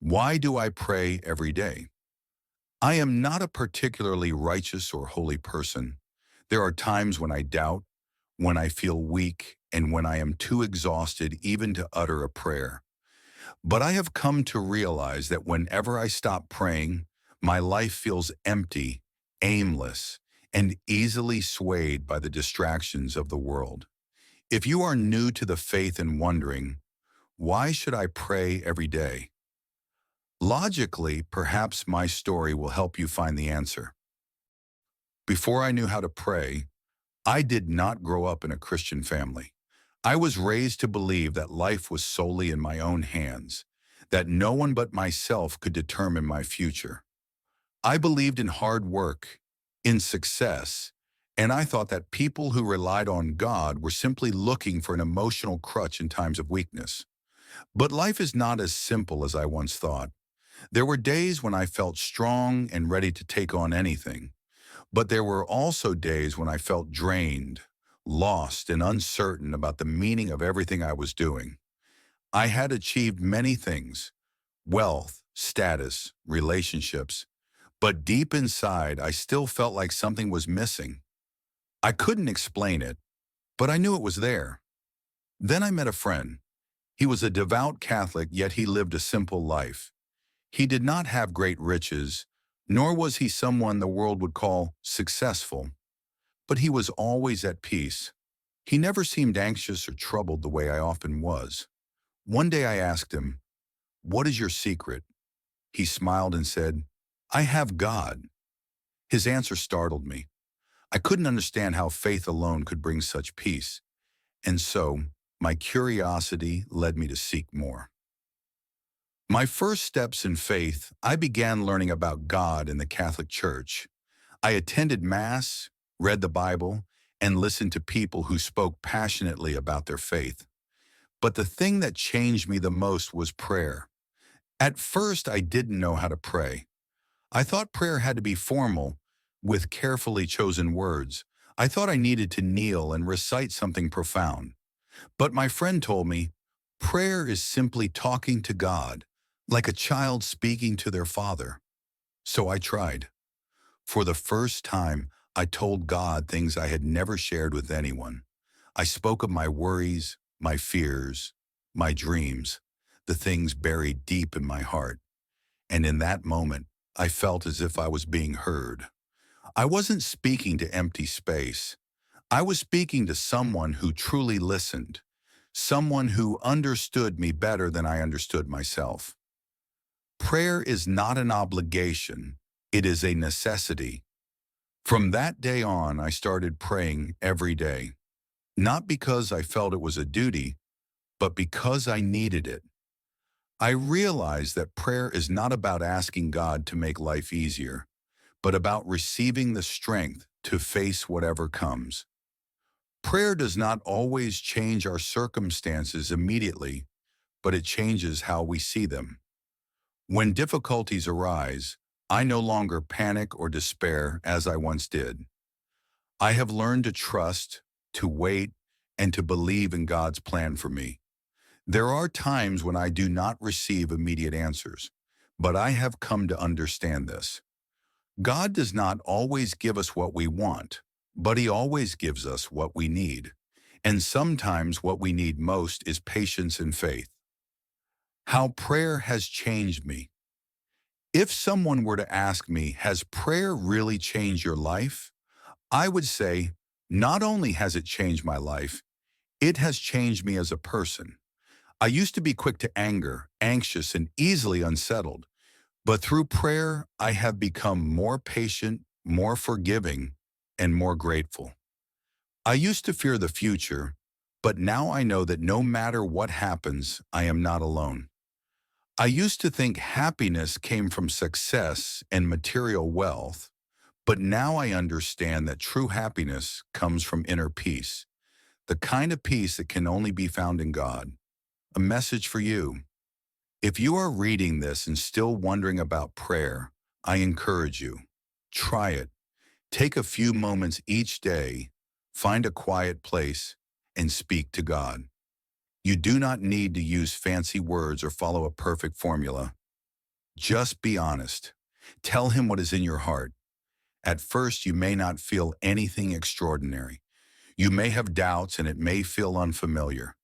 Why do I pray every day? I am not a particularly righteous or holy person. There are times when I doubt, when I feel weak, and when I am too exhausted even to utter a prayer. But I have come to realize that whenever I stop praying, my life feels empty, aimless, and easily swayed by the distractions of the world. If you are new to the faith and wondering, why should I pray every day? Logically, perhaps my story will help you find the answer. Before I knew how to pray, I did not grow up in a Christian family. I was raised to believe that life was solely in my own hands, that no one but myself could determine my future. I believed in hard work, in success, and I thought that people who relied on God were simply looking for an emotional crutch in times of weakness. But life is not as simple as I once thought. There were days when I felt strong and ready to take on anything, but there were also days when I felt drained, lost, and uncertain about the meaning of everything I was doing. I had achieved many things: wealth, status, relationships, but deep inside, I still felt like something was missing. I couldn't explain it, but I knew it was there. Then I met a friend. He was a devout Catholic, yet he lived a simple life. He did not have great riches, nor was he someone the world would call successful, but he was always at peace. He never seemed anxious or troubled the way I often was. One day I asked him, "What is your secret?" He smiled and said, "I have God." His answer startled me. I couldn't understand how faith alone could bring such peace, and so my curiosity led me to seek more. My first steps in faith, I began learning about God in the Catholic Church. I attended Mass, read the Bible, and listened to people who spoke passionately about their faith. But the thing that changed me the most was prayer. At first, I didn't know how to pray. I thought prayer had to be formal, with carefully chosen words. I thought I needed to kneel and recite something profound. But my friend told me, prayer is simply talking to God, like a child speaking to their father. So I tried. For the first time, I told God things I had never shared with anyone. I spoke of my worries, my fears, my dreams, the things buried deep in my heart. And in that moment, I felt as if I was being heard. I wasn't speaking to empty space. I was speaking to someone who truly listened, someone who understood me better than I understood myself. Prayer is not an obligation, it is a necessity. From that day on, I started praying every day, not because I felt it was a duty, but because I needed it. I realized that prayer is not about asking God to make life easier, but about receiving the strength to face whatever comes. Prayer does not always change our circumstances immediately, but it changes how we see them. When difficulties arise, I no longer panic or despair as I once did. I have learned to trust, to wait, and to believe in God's plan for me. There are times when I do not receive immediate answers, but I have come to understand this. God does not always give us what we want, but He always gives us what we need. And sometimes what we need most is patience and faith. How prayer has changed me. If someone were to ask me, has prayer really changed your life? I would say, not only has it changed my life, it has changed me as a person. I used to be quick to anger, anxious, and easily unsettled. But through prayer, I have become more patient, more forgiving, and more grateful. I used to fear the future, but now I know that no matter what happens, I am not alone. I used to think happiness came from success and material wealth, but now I understand that true happiness comes from inner peace, the kind of peace that can only be found in God. A message for you. If you are reading this and still wondering about prayer, I encourage you. Try it. Take a few moments each day, find a quiet place, and speak to God. You do not need to use fancy words or follow a perfect formula. Just be honest. Tell him what is in your heart. At first, you may not feel anything extraordinary. You may have doubts and it may feel unfamiliar,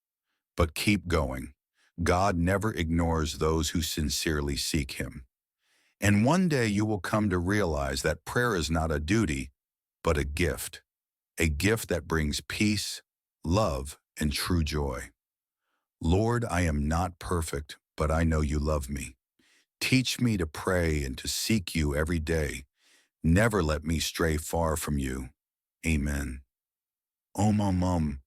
but keep going. God never ignores those who sincerely seek him. And one day you will come to realize that prayer is not a duty, but a gift that brings peace, love, and true joy. Lord, I am not perfect, but I know you love me. Teach me to pray and to seek you every day. Never let me stray far from you. Amen. Om, om, om.